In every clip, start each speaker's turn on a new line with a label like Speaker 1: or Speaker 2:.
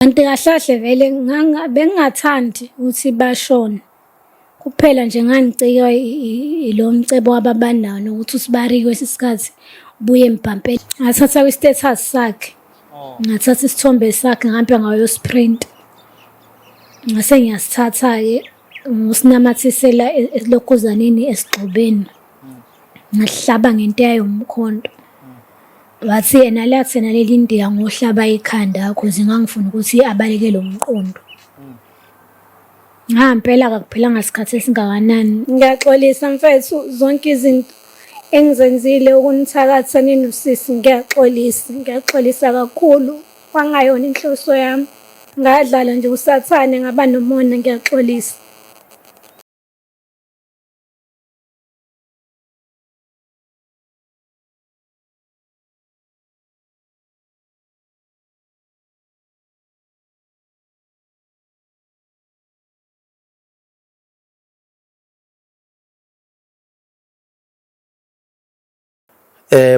Speaker 1: Kanti kahlahle vele bengingathandi ukuthi bashone. Kuphela nje ngangicika ilo mcebo wababanayo nokuthi uSibari kwesisikhathi ubuye embhampeni. Ngathatha kwi-status sakhe. Ngathatha isithombe sakhe ngihamba ngayo sprint. Ngase ngiyasithatha-ke usinamathisela esilokhuzaneni esigxobeni. Ngahlaba ngento yayomkhonto. Wathi yena lathi naleli ndiya ngohlaba ikhanda because ngangifuna ukuthi abaleke lo mqondo. Ngempela akuphelanga isikhathi esingakanani. Ngiyaxolisa mfethu zonke izinto engizenzile ukunithakatha nina usisi, ngiyaxolisa kakhulu. Kwangayona inhloso yami. Ngadlala nje usathane ngaba nomona, ngiyaxolisa.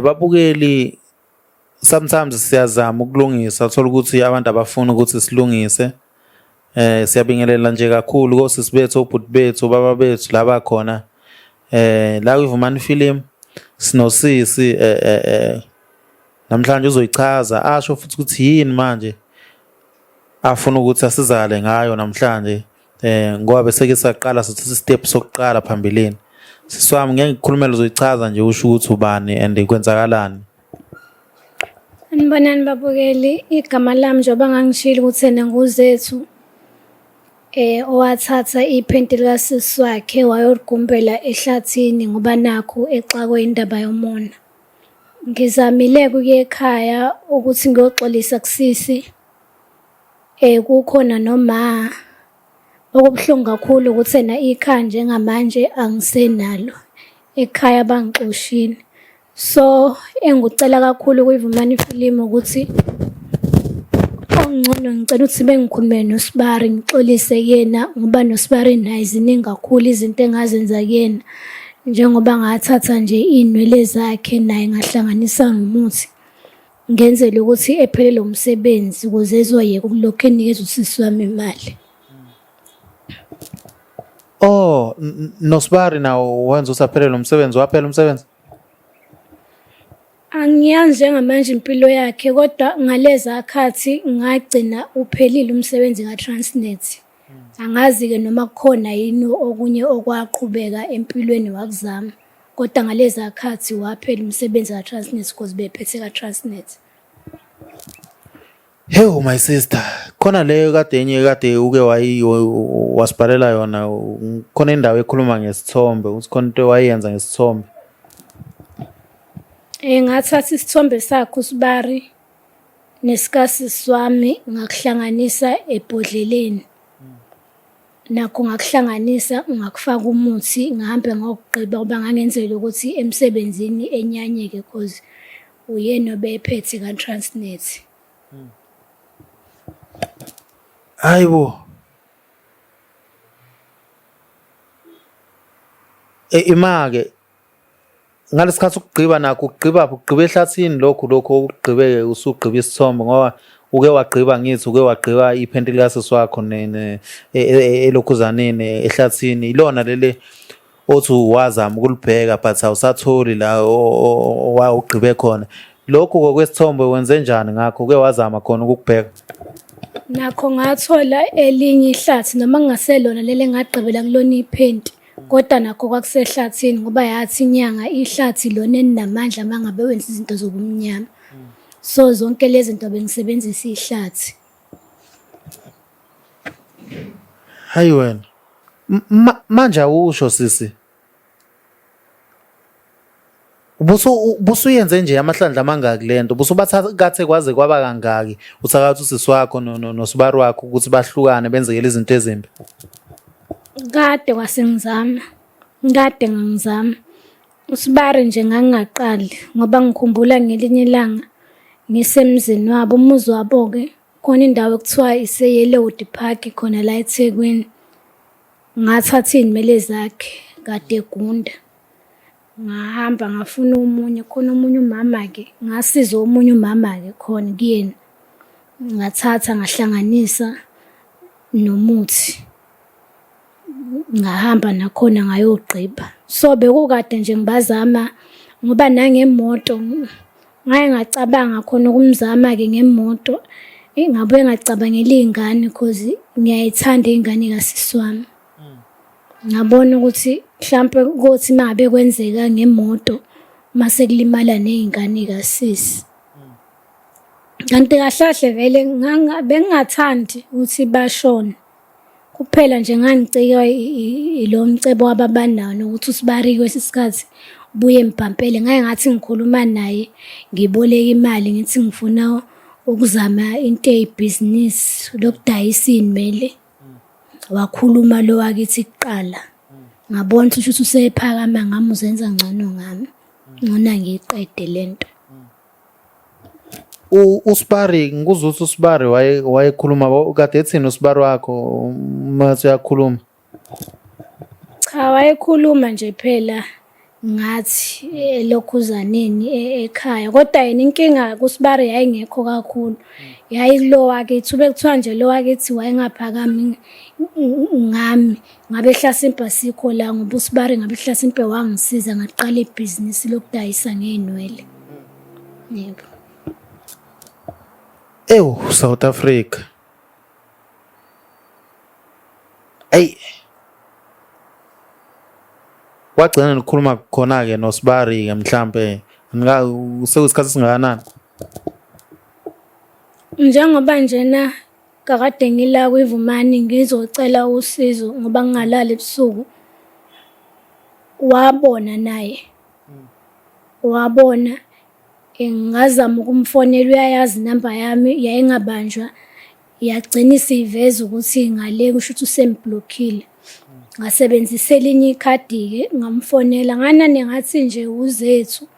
Speaker 2: Babukeli, sometimes siyazama ukulungisa, uthola ukuthi abantu abafuna ukuthi silungise. Siyabingelela nje kakhulu kosisi bethu, obhuti bethu, baba bethu laba khona. La kwiVumani Film sinosisi namhlanje uzoyichaza asho futhi ukuthi yini manje afuna ukuthi asizakale ngayo namhlanje. Ngoba bese ke saqala sithatha step sokuqala phambilini. Siswami ngeke ngikhulumele uzoyichaza nje usho ukuthi ubani and kwenzakalani.
Speaker 1: Anibonani babukeli, igama lami njengoba ngangishilo ukuthi ena nguzethu owathatha iphenti likasisi wakhe wayorigumbela ehlathini ngoba nakho exakwe indaba yomona. Ngizamile kuye ekhaya ukuthi ngiyoxolisa kusisi. Kukhona noma okubuhlungu kakhulu ukuthi ena ikhaya njengamanje angisenalo. Ekhaya bangixoshile. So engikucela kakhulu kwiVumani Film ukuthi ongcono ngicela ukuthi bengikhulume noSibari ngixolise yena ngoba noSibari naye ziningi kakhulu izinto engazenza kuyena. Njengoba ngathatha nje inwele zakhe naye ngahlanganisa nomuthi ngenzele ukuthi ephelele umsebenzi ukuze ezoyeka ukulokhu enikeza usisi wami imali.
Speaker 2: Oh, noSibari nawo wenza usaphelele umsebenzi, waphela umsebenzi?
Speaker 1: Angiyazi njengamanje impilo yakhe kodwa ngaleza khathi ngagcina uphelile umsebenzi kaTransnet. Angazi-ke noma kukhona yini okunye okwaqhubeka empilweni wakuzama. Kodwa ngaleza khathi waphela umsebenzi kaTransnet because bephethe kaTransnet.
Speaker 2: Hey my sister, khona leyo kade uke wasibhalela yona, khona indawo ekhuluma ngesithombe, ukuthi khona into wayenza ngesithombe.
Speaker 1: Ngathatha isithombe sakhe uSibari nesikasisi wami ngakuhlanganisa ebhodleleni. Nakho ngakuhlanganisa ngakufaka umuthi ngahambe ngokugqiba ngoba ngangenzela ukuthi emsebenzini enyanyeke because uyena obephethe kaTransnet.
Speaker 2: Hayibo. Imake ngalesikhathi ukugqiba nakho ugqiba ehlathini lokho ukugqibe usugqiba isithombe ngoba uke wagqiba ngithi uke wagqiba iphenti likasisi wakho elokhuzaneni ehlathini. Ilona lele othi wazama ukulibheka but awusatholi la ugqibe khona. Lokho kokwesithombe wenze njani ngakho uke wazama khona ukubheka?
Speaker 1: Nakho ngathola elinye ihlathi noma ngingaselona lele ngagqibela kulona iphenti. Kodwa nakho kwakusehlathini ngoba yathi inyanga ihlathi lona eninamandla mangabe wenza izinto zobumnyama. So zonke lezi zinto bengisebenzisa ihlathi.
Speaker 2: Hayi wena. Manje awusho sisi. Ubusuyenze nje amahlandla amangaki lento. Ubusubathatha kathe kwaze kwaba kangaki. Uthakathi usisi wakho noSibari wakho ukuthi bahlukane benzekele izinto ezimbi.
Speaker 1: Kade ngangizama. uSibari nje ngangaqali ngoba ngikhumbula ngelinye ilanga ngisemzini wabo, umuzi wabo ke khona indawo ekuthiwa iseYellow Park khona la eThekwini. Ngathatha inimele zakhe kade egunda, ngahamba ngafuna khona omunye umama ke ngasiza omunye umama ke khona kuyena. ngathatha ngahlanganisa nomuthi ngahamba nakhona ngayogqiba. So bekukade nje ngibazama ngoba nangemoto ngaye ngacabanga khona ukumzama-ke ngemoto. Ngabuye ngacabangela iy'ngane cause ngiyayithanda iy'ngane kasisi wami. Ngabona ukuthi mhlampe kothi uma ngabe kwenzeka ngemoto mase kulimala ney'ngane kasisi. Kanti kahle vele bengingathandi ukuthi bashone. Kuphela nje ngangicikwa ilo mcebo wababanayo ukuthi uSibari kwesinye isikhathi ubuye embhampele. Ngaye ngathi ngikhuluma naye ngiboleka imali ngithi ngifuna ukuzama into eyibhizinisi lokudayisa iy'nwele. Wakhuluma lo wakithi kuqala. Ngabona ukuthi usephakama ngami uzenza ngcono ngami. Ngona ngiyiqede lento.
Speaker 2: uSibari ngikuzwa ukuthi uSibari wayekhuluma kade ethini uSibari wakho mase uyakhuluma?
Speaker 1: Cha, wayekhuluma nje phela ngathi elokhuzaneni ekhaya, kodwa yena inkinga kuSibari yayingekho kakhulu. Yayilo wakithi ube kuthiwa nje lo wakithi wayengaphakami ngami. Ngabe Hlasimpe sikho la ngoba uSibari ngabe Hlasimpe wangisiza ngaqala ibhizinisi lokudayisa ngey'nwele. Yebo.
Speaker 2: Ewu, South Africa. Ey. Wagcina nikhuluma khona-ke noSibari-ke mhlampe sekuyisikhathi esingakanani?
Speaker 1: Njengoba njena kakade ngila kwiVumani ngizocela usizo ngoba ngingalali ebusuku. Wabona naye. Wabona ngazama ukumfonela, uyayazi inamba yami yayingabanjwa. Yagcina isiveza ukuthi ngale kusho ukuthi usemblockile. Ngasebenzisa elinye ikhadi-ke ngamfonela nganane ngathi nje uzethu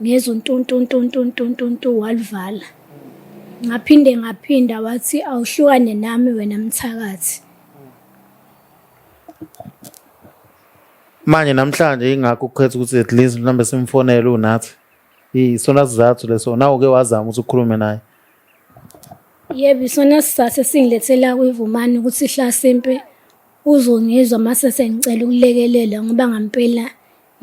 Speaker 1: ngezwe ntuntuntuntuntuntuntu walivala. Ngaphinda wathi awuhlukane nami wena Mthakathi.
Speaker 2: Manje namhlanje ingakho ukukhetha ukuthi at least mhlambe simfonele unathi. Isona sizathu leso nawe ke wazama ukuthi ukhulume naye.
Speaker 1: Yebo, isona sizathu esingilethela kwiVumani ukuthi Hlasimpe uzongizwa mase sengicela ukulekelela ngoba ngampela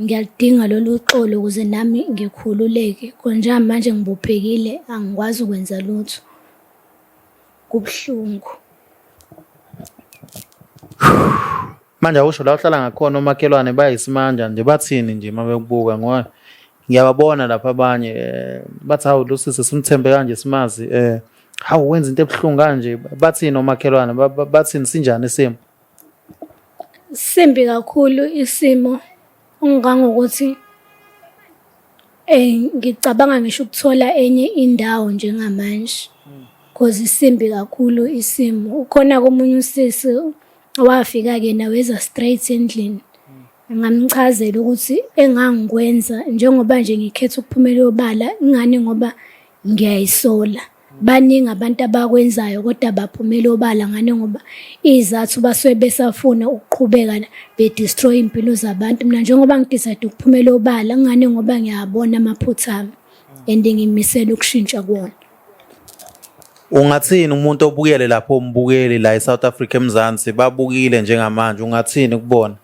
Speaker 1: ngiyalidinga lolu xolo ukuze nami ngikhululeke. Konjani manje ngibophekile angikwazi ukwenza lutho. Kubuhlungu.
Speaker 2: Manje awusho la uhlala ngakhona omakhelwane bayisimanja nje bathini nje mabekubuka ngoba ngiyababona lapha abanye bathi hawu lo sisi simthembe kanje simazi hawu wenza into ebuhlungu kanje bathini omakhelwane bathini sinjani isimo?
Speaker 1: Simbi kakhulu isimo ungangokuthi ngicabanga ngisho ukuthola enye indawo njengamanje cause isimbi kakhulu isimo. Ukhona komunye usisi wafika-ke naweza straight endlini. Ngamchazela ukuthi engangikwenza njengoba nje ngikhetha ukuphumela obala ingane ngoba ngiyayisola. Baningi abantu abakwenzayo kodwa baphumela obala ngane ngoba izathu basuke besafuna ukuqhubeka bedestroy impilo zabantu. Mina njengoba ngidecide ukuphumela obala ngane ngoba ngiyabona amaphutha ami and ngimisela ukushintsha kuwona.
Speaker 2: Ungathini umuntu obukele lapho umbukeli la eSouth Africa eMzansi babukile njengamanje ungathini kubona?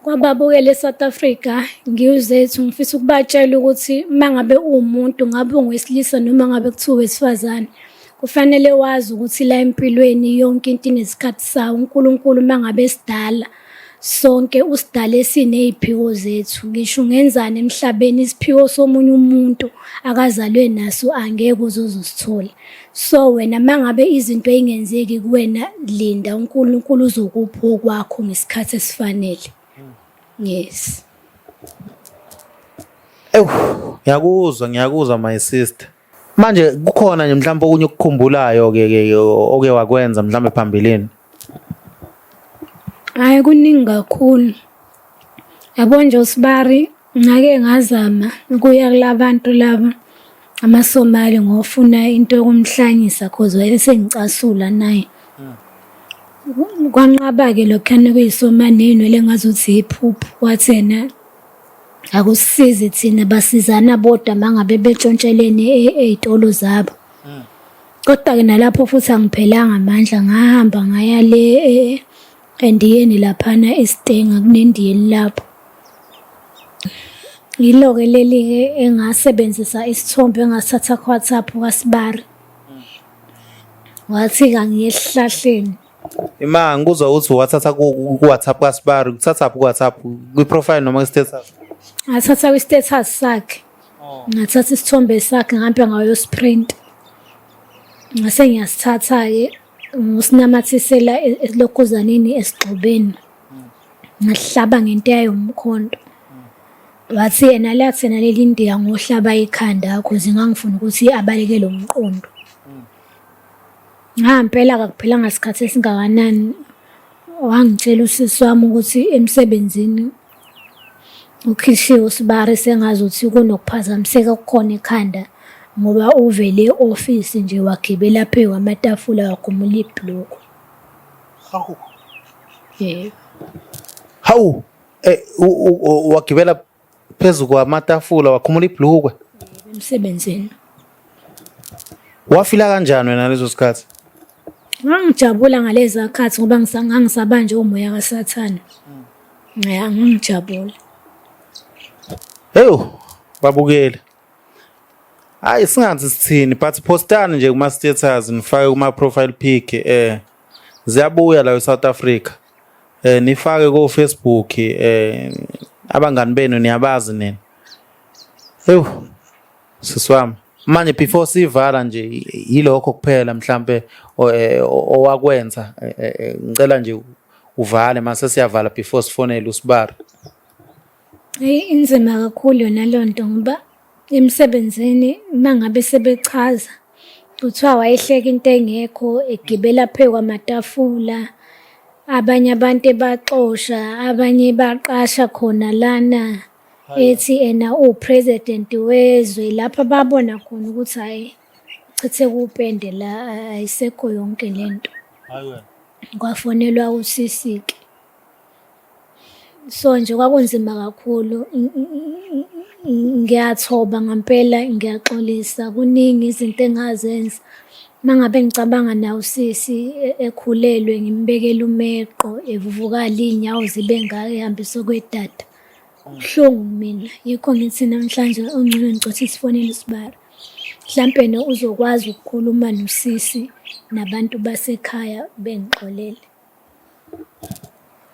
Speaker 1: Kwababukele eSouth Africa ngiwuzethu ngifisa ukubatshela ukuthi mangabe umuntu ngabe ungowesilisa noma ngabe kuthiwa wesifazane kufanele wazi ukuthi la empilweni yonke into inesikhathi sawo. uNkulunkulu mangabe sidala sonke usidale sineziphiwo zethu. Ngisho ungenzani emhlabeni isiphiwo somunye umuntu akazalwe naso angeke uzozithola. So wena mangabe izinto ey'ngenzeki kuwena linda uNkulunkulu uzokupha okwakho ngesikhathi esifanele. Yes.
Speaker 2: Ngiyakuzwa my sister. Manje kukhona nje mhlawumbe okunye ukukhumbulayo ke oke wakwenza mhlawumbe phambilini?
Speaker 1: Hayi kuningi kakhulu. Yabo nje uSibari ngake ngazama ukuya kulabantu laba amaSomali ngofuna into yokumhlanyisa cause wayesengicasula naye. Kwanqaba-ke lokhana kuyisomane ney'nwele engazuthi iphuphu. Wathi yena akusisizi thina basizana bodwa mangabe betshontshelene ey'tolo zabo. Kodwa-ke nalapho futhi angiphelanga amandla ngahamba ngaya le endiyeni laphana eStenga kunendiyeni lapho. Yilo-ke leli-ke engasebenzisa isithombe engasithatha ku-WhatsApp kaSibari. Wathi-ke ngiye esihlahleni.
Speaker 2: Ima ngikuzwa ukuthi wathatha ku-WhatsApp kaSibari, kuthatha ku-WhatsApp kwi-profile noma kwi-status?
Speaker 1: Ngathatha kwi-status sakhe. Ngathatha isithombe sakhe ngahambe ngayosprint. Ngase ngiyasithatha-ke ngusinamathisela elokhuzaneni esigxobeni. Ngahlaba ngento yayomkhonto. Wathi yena lathi naleli ndiya ngohlaba ikhanda because ngangifuna ukuthi abaleke lo mqondo. Ngampela akuphelanga isikhathi esingakanani wangitshela usisi wami ukuthi emsebenzini ukhishiwe uSibari sengazuthi kunokuphazamiseka okukhona ekhanda ngoba uvele e-office nje wagibela phezu kwamatafula wakhumula ibhloko.
Speaker 2: Hawu.
Speaker 1: Yebo.
Speaker 2: Hawu. Wagibela phezu kwamatafula wakhumula ibhlukwe
Speaker 1: Emsebenzini.
Speaker 2: Wafila kanjani wena lezo sikhathi?
Speaker 1: Ngangijabula ngalezi khathi ngoba ngisabanje umoya kaSathane. Ngangijabula.
Speaker 2: Heyo, babukele. Hayi singathi sithini but postani nje kuma status nifake kuma profile pic ziyabuya la eSouth Africa. Nifake ko Facebook abangani benu niyabazi nini. Heyo. Siswami. Manje before sivala nje yilokho kuphela mhlambe owakwenza ngicela nje uvale mase siyavala before sifonele uSibari.
Speaker 1: Inzima kakhulu yona lonto ngoba emsebenzini mangabe sebechaza kuthiwa wayehleka into engekho egibela phezu kwamatafula abanye abantu ebaxosha abanye baqasha khona lana ethi ena upresident wezwe lapha babona khona ukuthi hayi chithe kupende la ayisekho yonke lento.
Speaker 2: Hayi wena.
Speaker 1: Kwafonelwa usisike. So nje kwakunzima kakhulu. Ngiyathoba ngempela ngiyaxolisa kuningi izinto engazenza. Mangabe ngicabanga na usisi ekhulelwe ngimbekela umeqo evuvukala inyawo zibe ngake ehambisa kwedada. Kuhlungu mina yikho ngithi namhlanje ungcono ngicothe isifonele uSibari. Mhlambe no uzokwazi ukukhuluma nosisi nabantu basekhaya bengixolele.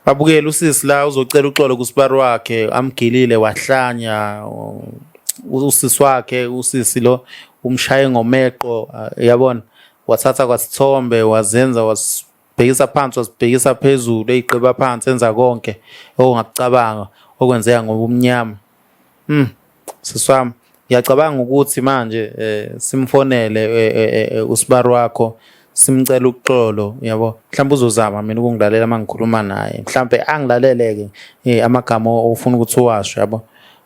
Speaker 2: Babukele usisi la uzocela uxolo kuSibari wakhe amgilile wahlanya usisi wakhe usisi lo umshaye ngomeqo yabona wathatha kwasithombe wazenza wasibhekisa phansi wasibhekisa phezulu eyiqiba phansi enza konke ongakucabanga okwenzeka ngobumnyama. Siswami ngiyacabanga ukuthi manje simfonele uSibari wakho simcela uxolo yabo mhlawumbe uzozama mina ukungilalela mangikhuluma naye mhlawumbe angilaleleke amagama ofuna ukuthi uwasho yabo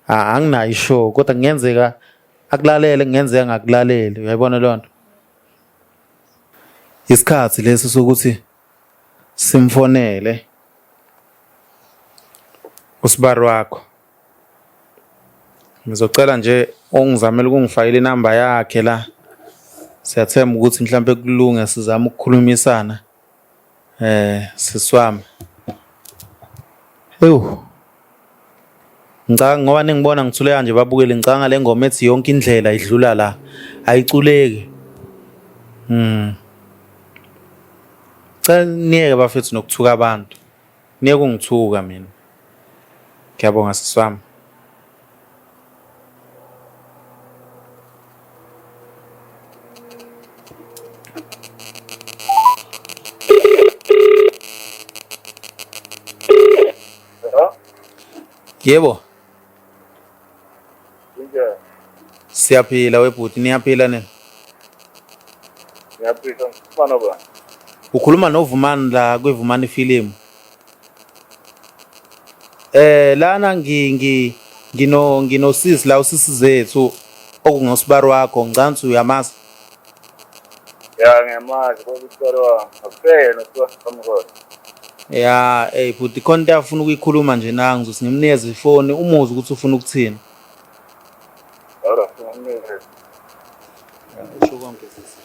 Speaker 2: anginayo ishow kodwa kungenzeka akulalele kungenzeka ngakulaleli uyayibona lonto. Isikhathi lesi sokuthi simfonele uSibari wakho. Ngizocela nje ongizamela ukungifakela inamba yakhe la. Siyathemba ukuthi mhlambe kulunge sizama ukukhulumisana siswami. Ewu. Ngicanga ngoba ningibona ngithuleka nje babukele ngicanga le ngoma ethi yonke indlela idlula la ayiculeki. Cha niyeke bafethu nokuthuka abantu. Niyeke ungithuka mina. Ngiyabonga siswami. Yebo.
Speaker 3: Njani?
Speaker 2: Siyaphila webhuti niyaphila nini?
Speaker 3: Ngiyaphila ngifana ba.
Speaker 2: Ukhuluma noVumani la kweVumani film. Lana nginosisi la usisi zethu okungosibari wakho ngicanga uyamazi.
Speaker 3: Ya ngiyamazi kodwa uSibari akufena uSibari.
Speaker 2: Ya bhuti khona afuna ukuyikhuluma nje na ngizothi ngimnikeze ifoni umuzwe ukuthi ufuna ukuthini.
Speaker 3: Ora ngimnikeze.
Speaker 2: Usho konke sisi.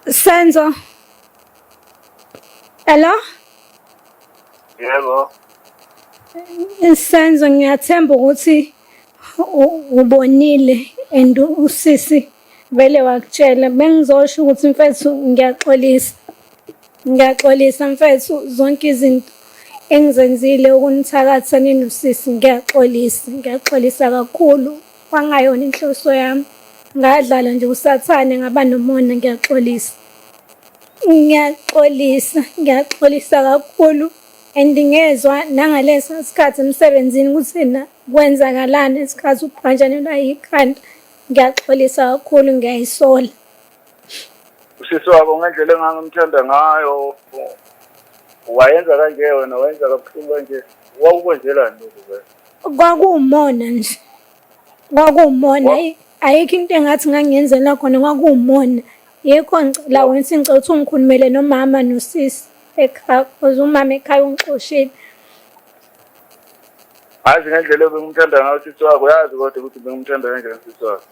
Speaker 1: Senzo. Hello?
Speaker 3: Yebo.
Speaker 1: Senzo, ngiyathemba ukuthi ubonile and usisi vele wakutshela. Bengizosho ukuthi mfethu ngiyaxolisa. Ngiyaxolisa mfethu zonke izinto engizenzile ukunithakatha nina usisi, ngiyaxolisa. Ngiyaxolisa kakhulu. Kwangayona inhloso yami. Ngadlala nje usathane ngaba nomona, ngiyaxolisa. Ngiyaxolisa kakhulu. And ngezwe nangaleso sikhathi emsebenzini ukuthi na kwenzakalani esikhathi ubhanjanelwa yikhanda. Ngiyaxolisa kakhulu, ngiyayisola.
Speaker 3: Usisi wabo ngendlela engangimthanda ngayo wayenza kanje wena wayenza kabuhlungu kanje. Wawukwenzelani lokho vele?
Speaker 1: Kwakuwumona nje. Kwakuwumona. Ayikho into engathi ngangiyenzela khona, kwakuwumona. Yikho ngicela wena singicela ukuthi ungikhulumele nomama nosisi ekhaya, because umama ekhaya ungixoshile.
Speaker 3: Hayi ngendlela ebengimthanda ngayo usisi wakho, yazi kodwa ukuthi bengimthanda kanjani usisi wakho.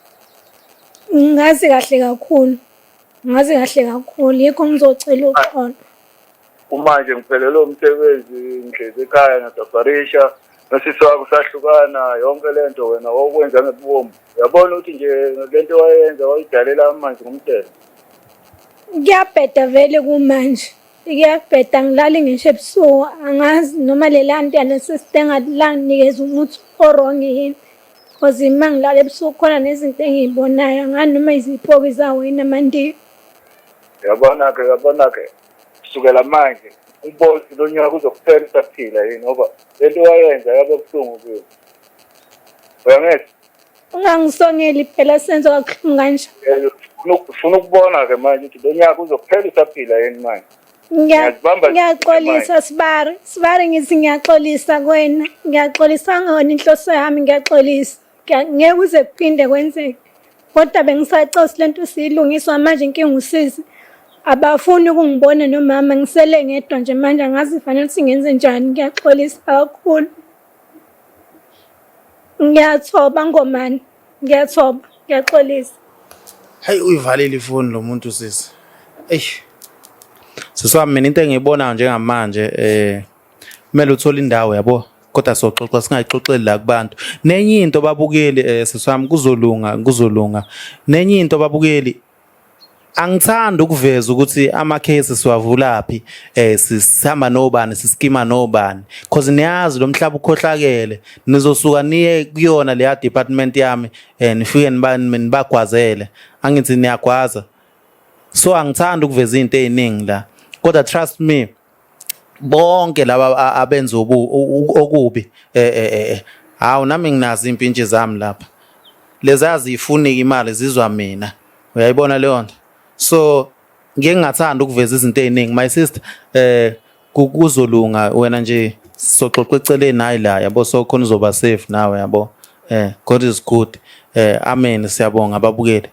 Speaker 1: Ngazi kahle kakhulu. Yikho ngizocela uxolo.
Speaker 3: Manje ngiphelele umsebenzi ngihlezi ekhaya ngasafarisha nosisi wakho sahlukana, yonke lento wena wawukwenza ngebubomu. Uyabona ukuthi nje lento wayenza wayidalela amanzi ngomthetho.
Speaker 1: Ngiyabheda vele kumanje. Ngiyabheda, ngilali ngisho ebusuku, angazi noma lelanto yanesisitenga langinikeza umuthi orong yini. Because ima ngilala ebusuku khona nezinto engiyibonayo, ngani noma iziphoki zawena manje.
Speaker 3: Yabona ke kusukela manje umbozi lo nyaka uzokuphela usaphila yini ngoba lento wayenza yaba buhlungu kuyo. Uyangeza?
Speaker 1: Ungangisongeli phela Senzo kabuhlungu kanje.
Speaker 3: Ufuna ukubona ke manje ukuthi lo nyaka uzokuphela usaphila yini manje.
Speaker 1: Ngiyaxolisa Sibari ngithi ngiyaxolisa kuwena. Ngiyaxolisa ngona inhloso yami, ngiyaxolisa. Ngeke uze kuphinde kwenzeke. Kodwa bengisacela lento siyilungiswa manje, inkinga usisi. Abafuni ukungibona nomama, ngisele ngedwa nje manje, angazi fanele singenze njani. Ngiyaxolisa kakhulu. Ngiyathoba ngomani. Ngiyaxolisa.
Speaker 2: Hayi uyivalile ifoni lo muntu sisi. Siswami mina into engiyibonayo njengamanje kumele uthole indawo yabo, kodwa soxoxa singayixoxeli la kubantu. Nenye into babukeli siswami kuzolunga. Nenye into babukeli angithanda ukuveza ukuthi ama cases siwavulaphi, sihamba nobani, siskima nobani, because niyazi lo mhlaba ukhohlakele. Nizosuka niye kuyona leya department yami nifike nibagwazele, angithi niyagwaza. So angithanda ukuveza into eziningi la, kodwa trust me bonke laba abenza okubi hawu nami nginazi impintshi zami lapha, lezazi ifunika imali zizwa mina, uyayibona leyo nto. So ngeke ngathanda ukuveza izinto eziningi my sister, kuzolunga wena nje soxoxa eceleni nayi la yabo, so khona uzoba safe nawe yabo. God is good. Amen. Siyabonga ababukeli.